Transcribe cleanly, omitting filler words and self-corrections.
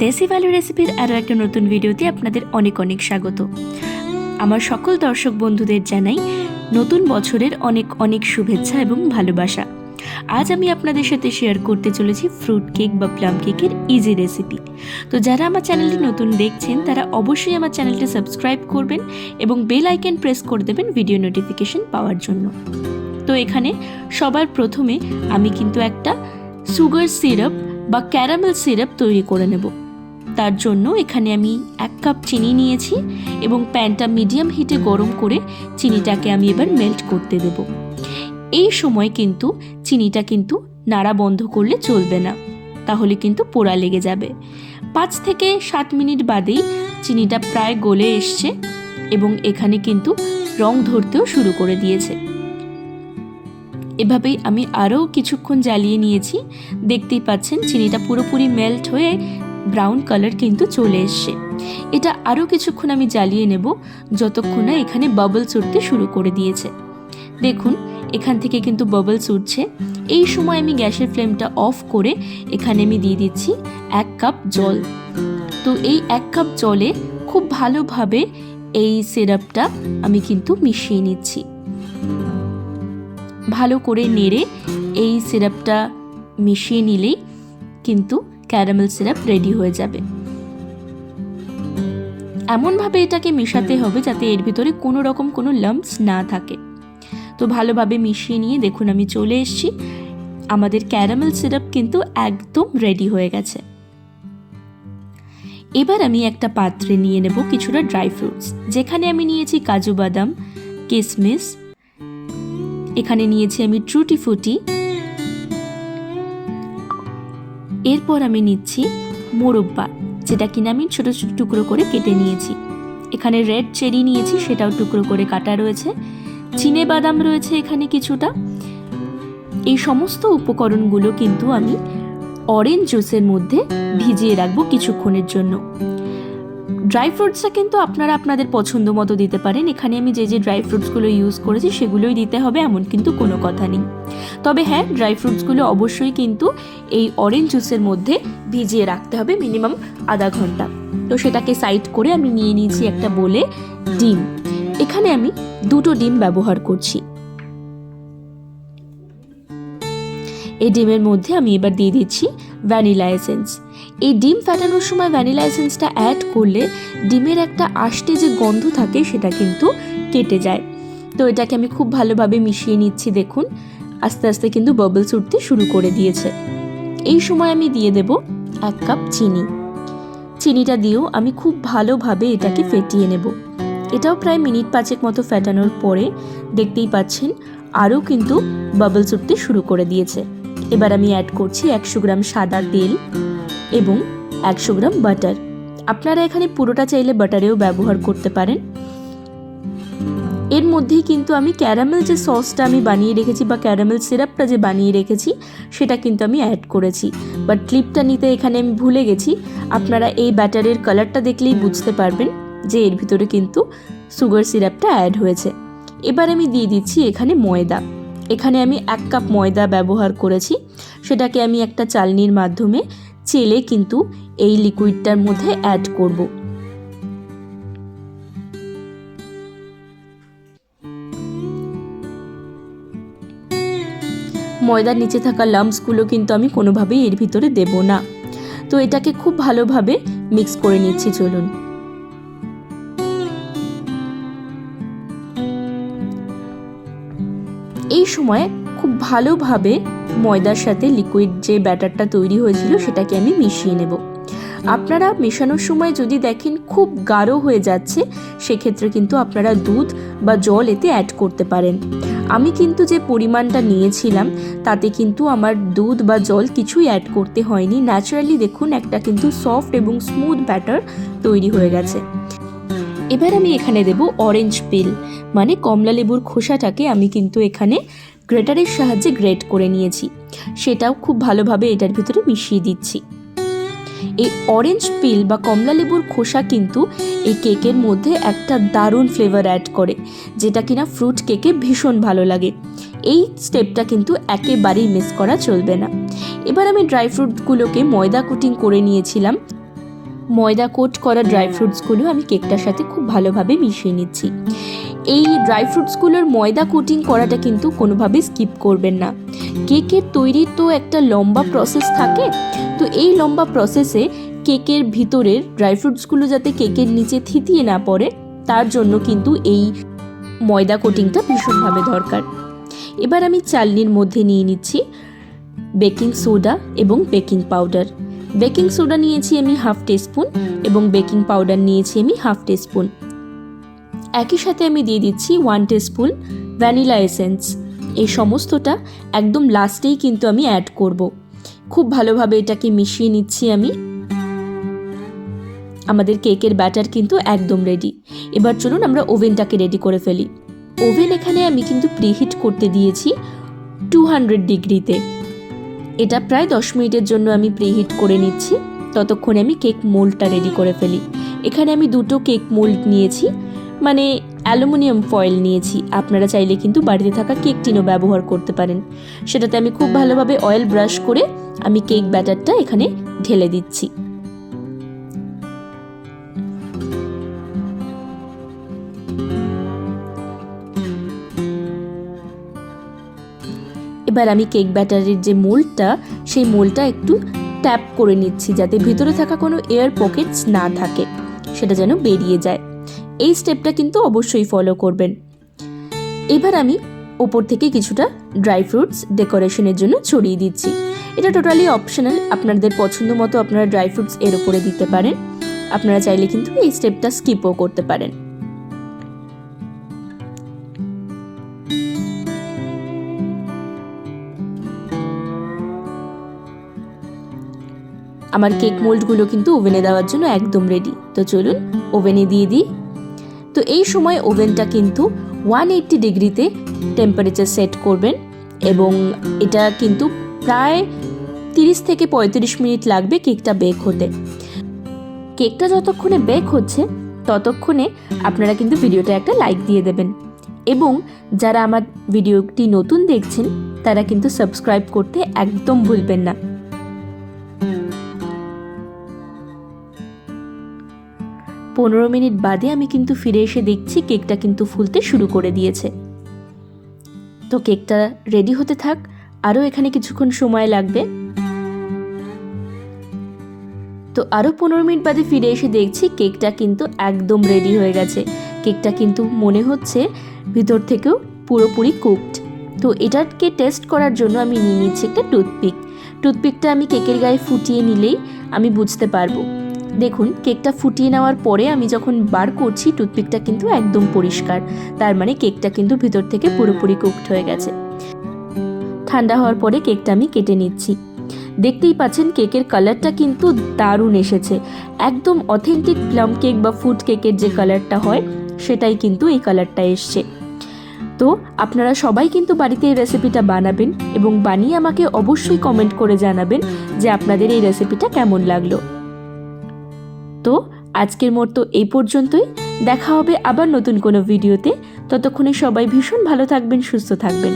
দেশি ভ্যালু রেসিপির আরও একটা নতুন ভিডিওতে আপনাদের অনেক অনেক স্বাগত। আমার সকল দর্শক বন্ধুদের জানাই নতুন বছরের অনেক অনেক শুভেচ্ছা এবং ভালোবাসা। আজ আমি আপনাদের সাথে শেয়ার করতে চলেছি ফ্রুট কেক বা প্লাম কেকের ইজি রেসিপি। তো যারা আমার চ্যানেলটি নতুন দেখছেন তারা অবশ্যই আমার চ্যানেলটি সাবস্ক্রাইব করবেন এবং বেল আইকন প্রেস করে দেবেন ভিডিও নোটিফিকেশন পাওয়ার জন্য। তো এখানে সবার প্রথমে আমি কিন্তু একটা সুগার সিরাপ বা ক্যারামেল সিরাপ তৈরি করে নেব। তার জন্য এখানে আমি 1 কাপ চিনি নিয়েছি এবং প্যানটা মিডিয়াম হিটে গরম করে চিনিটাকে আমি এবার মেল্ট করতে দেব। এই সময় কিন্তু চিনিটা কিন্তু নাড়া বন্ধ করলে চলবে না, তাহলে কিন্তু পোড়া লেগে যাবে। 5 থেকে 7 মিনিট বাদেই চিনিটা প্রায় গলে এসছে এবং এখানে কিন্তু রং ধরতেও শুরু করে দিয়েছে। এভাবেই আমি আরও কিছুক্ষণ জ্বালিয়ে নিয়েছি। দেখতেই পাচ্ছেন চিনিটা পুরোপুরি মেল্ট হয়ে ব্রাউন কালার কিন্তু চলে এসছে। এটা আরও কিছুক্ষণ আমি জ্বালিয়ে নেব যতক্ষণ না এখানে বাবলস উঠতে শুরু করে দিয়েছে। দেখুন এখান থেকে কিন্তু বাবলস উঠছে। এই সময় আমি গ্যাসের ফ্লেমটা অফ করে এখানে আমি দিয়ে দিচ্ছি 1 কাপ জল। তো এই 1 কাপ জলে খুব ভালোভাবে এই সিরাপটা আমি কিন্তু মিশিয়ে নিচ্ছি। ভালো করে নেড়ে এই সিরাপটা মিশিয়ে নিলেই কিন্তু ক্যারামেল সিরাপ রেডি হয়ে যাবে। এমনভাবে এটাকে মেশাতে হবে যাতে এর ভিতরে কোনো রকম কোনো লাম্পস না থাকে। তো ভালোভাবে মিশিয়ে নিয়ে দেখুন আমি চলে এসেছি। আমাদের ক্যারামেল সিরাপ কিন্তু একদম রেডি হয়ে গেছে। এবার আমি একটা পাত্রে নিয়ে নেব কিছুটা ড্রাই ফ্রুটস, যেখানে আমি নিয়েছি কাজু বাদাম, কিশমিশ, এখানে নিয়েছি আমি টুটি ফ্রুটি, এরপর আমি নিচ্ছি মোরব্বা, যেটা কিনা আমি ছোট ছোট টুকরো করে কেটে নিয়েছি। এখানে রেড চেরি নিয়েছি, সেটাও টুকরো করে কাটা রয়েছে। চিনে বাদাম রয়েছে এখানে কিছুটা। এই সমস্ত উপকরণগুলো কিন্তু আমি অরেঞ্জ জুসের মধ্যে ভিজিয়ে রাখবো কিছুক্ষণের জন্য। ড্রাই ফ্রুটসটা কিন্তু আপনারা আপনাদের পছন্দ মতো দিতে পারেন। এখানে আমি যে যে ড্রাই ফ্রুটসগুলো ইউজ করেছি সেগুলোই দিতে হবে এমন কিন্তু কোনো কথা নেই। তবে হ্যাঁ, ড্রাই ফ্রুটসগুলো অবশ্যই কিন্তু এই অরেঞ্জ জুসের মধ্যে ভিজিয়ে রাখতে হবে মিনিমাম আধা ঘন্টা। তো সেটাকে সাইড করে আমি নিয়ে নিয়েছি একটা বোলে ডিম। এখানে আমি 2টো ডিম ব্যবহার করছি। এই ডিমের মধ্যে আমি এবার দিয়ে দিচ্ছি ভ্যানিলা এসেন্স। এই ডিম ফাটানোর সময় ভ্যানিলা এসেন্সটা অ্যাড করলে ডিমের একটা আষ্টে যে গন্ধ থাকে সেটা কিন্তু কেটে যায়। তো এটাকে আমি খুব ভালোভাবে মিশিয়ে নিচ্ছি। দেখুন আস্তে আস্তে কিন্তু বাবলস উঠতে শুরু করে দিয়েছে। এই সময় আমি দিয়ে দেব 1 কাপ চিনি। চিনিটা দিয়েও আমি খুব ভালোভাবে এটাকে ফেটিয়ে নেব। এটাও প্রায় মিনিট 5 মতো ফেটানোর পরে দেখতেই পাচ্ছেন আরও কিন্তু বাবলস উঠতে শুরু করে দিয়েছে। এবার আমি অ্যাড করছি 100 গ্রাম সাদা তেল এবং 100 গ্রাম বাটার। আপনারা এখানে পুরোটা চাইলে বাটারেও ব্যবহার করতে পারেন। এর মধ্যেই কিন্তু আমি ক্যারামেল যে সসটা আমি বানিয়ে রেখেছি বা ক্যারামেল সিরাপটা যে বানিয়ে রেখেছি সেটা কিন্তু আমি অ্যাড করেছি, বাট ক্লিপটা নিতে এখানে আমি ভুলে গেছি। আপনারা এই ব্যাটারের কালারটা দেখলেই বুঝতে পারবেন যে এর ভিতরে কিন্তু সুগার সিরাপটা অ্যাড হয়েছে। এবার আমি দিয়ে দিচ্ছি এখানে ময়দা। এখানে আমি 1 কাপ ময়দা ব্যবহার করেছি। সেটাকে আমি একটা চালনির মাধ্যমে চেলে কিন্তু এই লিকুইডটার মধ্যে অ্যাড করব। ময়দার নিচে থাকা লাম্পসগুলো কিন্তু আমি কোনোভাবেই এর ভিতরে দেব না। তো এটাকে খুব ভালোভাবে মিক্স করে নিচ্ছি। চলুন এই সময় খুব ভালোভাবে ময়দার সাথে লিকুইড যে ব্যাটারটা তৈরি হয়েছিল সেটাকে আমি মিশিয়ে নেব। আপনারা মেশানোর সময় যদি দেখেন খুব গাঢ় হয়ে যাচ্ছে সেক্ষেত্রে কিন্তু আপনারা দুধ বা জল এতে অ্যাড করতে পারেন। আমি কিন্তু যে পরিমাণটা নিয়েছিলাম তাতে কিন্তু আমার দুধ বা জল কিছুই অ্যাড করতে হয়নি। ন্যাচারালি দেখুন একটা কিন্তু সফট এবং স্মুথ ব্যাটার তৈরি হয়ে গেছে। এবার আমি এখানে দেব অরেঞ্জ পিল, মানে কমলা লেবুর খোসাটাকে আমি কিন্তু এখানে গ্রেটারের সাহায্যে গ্রেট করে নিয়েছি। সেটাও খুব ভালোভাবে এটার ভিতরে মিশিয়ে দিচ্ছি। এই অরেঞ্জ পিল বা কমলা লেবুর খোসা কিন্তু এই কেকের মধ্যে একটা দারুণ ফ্লেভার অ্যাড করে, যেটা কিনা ফ্রুট কেকে ভীষণ ভালো লাগে। এই স্টেপটা কিন্তু একেবারেই মিস করা চলবে না। এবার আমি ড্রাই ফ্রুটগুলোকে ময়দা কোটিং করে নিয়েছিলাম ময়দা কোট করা ড্রাই ফ্রুটসগুলো আমি কেকটার সাথে খুব ভালোভাবে মিশিয়ে নিচ্ছি। এই ড্রাই ফ্রুটসগুলোর ময়দা কোটিং করাটা কিন্তু কোনোভাবেই স্কিপ করবেন না। কেকের তৈরির তো একটা লম্বা প্রসেস থাকে, তো এই লম্বা প্রসেসে কেকের ভিতরের ড্রাই ফ্রুটসগুলো যাতে কেকের নিচে থিতিয়ে না পড়ে, তার জন্য কিন্তু এই ময়দা কোটিংটা ভীষণভাবে দরকার। এবার আমি চালনির মধ্যে নিয়ে নিচ্ছি বেকিং সোডা এবং বেকিং পাউডার। বেকিং সোডা নিয়েছি আমি 1/2 টিস্পুন এবং বেকিং পাউডার নিয়েছি আমি 1/2 টিস্পুন। একই সাথে আমি দিয়ে দিচ্ছি 1 টিস্পুন ভ্যানিলা এসেন্স। এই সমস্তটা একদম লাস্টেই কিন্তু আমি অ্যাড করব। খুব ভালোভাবে এটাকে মিশিয়ে নিচ্ছি আমি। আমাদের কেকের ব্যাটার কিন্তু একদম রেডি। এবার চলুন আমরা ওভেনটাকে রেডি করে ফেলি। ওভেন এখানে আমি কিন্তু প্রিহিট করতে দিয়েছি 200 ডিগ্রিতে। এটা প্রায় 10 মিনিটের জন্য আমি প্রিহিট করে নিচ্ছি। ততক্ষণে আমি কেক মোল্ডটা রেডি করে ফেলি। এখানে আমি 2টো কেক মোল্ড নিয়েছি, মানে অ্যালুমিনিয়াম ফয়েল নিয়েছি। আপনারা চাইলে কিন্তু বাড়িতে থাকা কেক টিনও ব্যবহার করতে পারেন। সেটাতে আমি খুব ভালোভাবে অয়েল ব্রাশ করে আমি কেক ব্যাটারটা এখানে ঢেলে দিচ্ছি। এবার আমি কেক ব্যাটারের যে মোল্ডটা, সেই মোল্ডটা একটু ট্যাপ করে নিচ্ছি যাতে ভিতরে থাকা কোনো এয়ার পকেটস না থাকে, সেটা যেন বেরিয়ে যায়। এই স্টেপটা কিন্তু অবশ্যই ফলো করবেন। এবার আমি ওপর থেকে কিছুটা ড্রাই ফ্রুটস ডেকোরেশনের জন্য ছড়িয়ে দিচ্ছি। এটা টোটালি অপশনাল, আপনাদের পছন্দ মতো আপনারা ড্রাই ফ্রুটস এর উপরে দিতে পারেন। আপনারা চাইলে কিন্তু এই স্টেপটা স্কিপও করতে পারেন। আমার কেক মোল্ডগুলো কিন্তু ওভেনে দেওয়ার জন্য একদম রেডি। তো চলুন ওভেনে দিয়ে দিই। তো এই সময় ওভেনটা কিন্তু 180 ডিগ্রিতে টেম্পারেচার সেট করবেন এবং এটা কিন্তু প্রায় 30 থেকে 35 মিনিট লাগবে কেকটা বেক হতে। কেকটা যতক্ষণে বেক হচ্ছে ততক্ষণে আপনারা কিন্তু ভিডিওটা একটা লাইক দিয়ে দেবেন এবং যারা আমার ভিডিওটি নতুন দেখছেন তারা কিন্তু সাবস্ক্রাইব করতে একদম ভুলবেন না। পনেরো মিনিট বাদে আমি কিন্তু ফিরে এসে দেখছি কেকটা কিন্তু ফুলতে শুরু করে দিয়েছে। তো কেকটা রেডি হতে থাক, আরও এখানে কিছুক্ষণ সময় লাগবে। তো আরও 15 মিনিট বাদে ফিরে এসে দেখছি কেকটা কিন্তু একদম রেডি হয়ে গেছে। কেকটা কিন্তু মনে হচ্ছে ভিতর থেকেও পুরোপুরি কুকড। তো এটাকে টেস্ট করার জন্য আমি নিয়ে নিচ্ছি একটা টুথপিকটা আমি কেকের গায়ে ফুটিয়ে নিলেই আমি বুঝতে পারবো। দেখুন কেকটা ফুটিয়ে নেওয়ার পরে আমি যখন বার করছি টুথপিকটা কিন্তু একদম পরিষ্কার, তার মানে কেকটা কিন্তু ভিতর থেকে পুরোপুরি কুকড হয়ে গেছে। ঠান্ডা হওয়ার পরে কেকটা আমি কেটে নিচ্ছি। দেখতেই পাচ্ছেন কেকের কালারটা কিন্তু দারুণ এসেছে, একদম অথেন্টিক প্লাম কেক বা ফুড কেকের যে কালারটা হয় সেটাই কিন্তু এই কালারটা এসছে। তো আপনারা সবাই কিন্তু বাড়িতে এই রেসিপিটা বানাবেন এবং বানিয়ে আমাকে অবশ্যই কমেন্ট করে জানাবেন যে আপনাদের এই রেসিপিটা কেমন লাগলো। তো আজকের মতো এই পর্যন্তই, দেখা হবে আবার নতুন কোনো ভিডিওতে। ততক্ষণে সবাই ভীষণ ভালো থাকবেন, সুস্থ থাকবেন।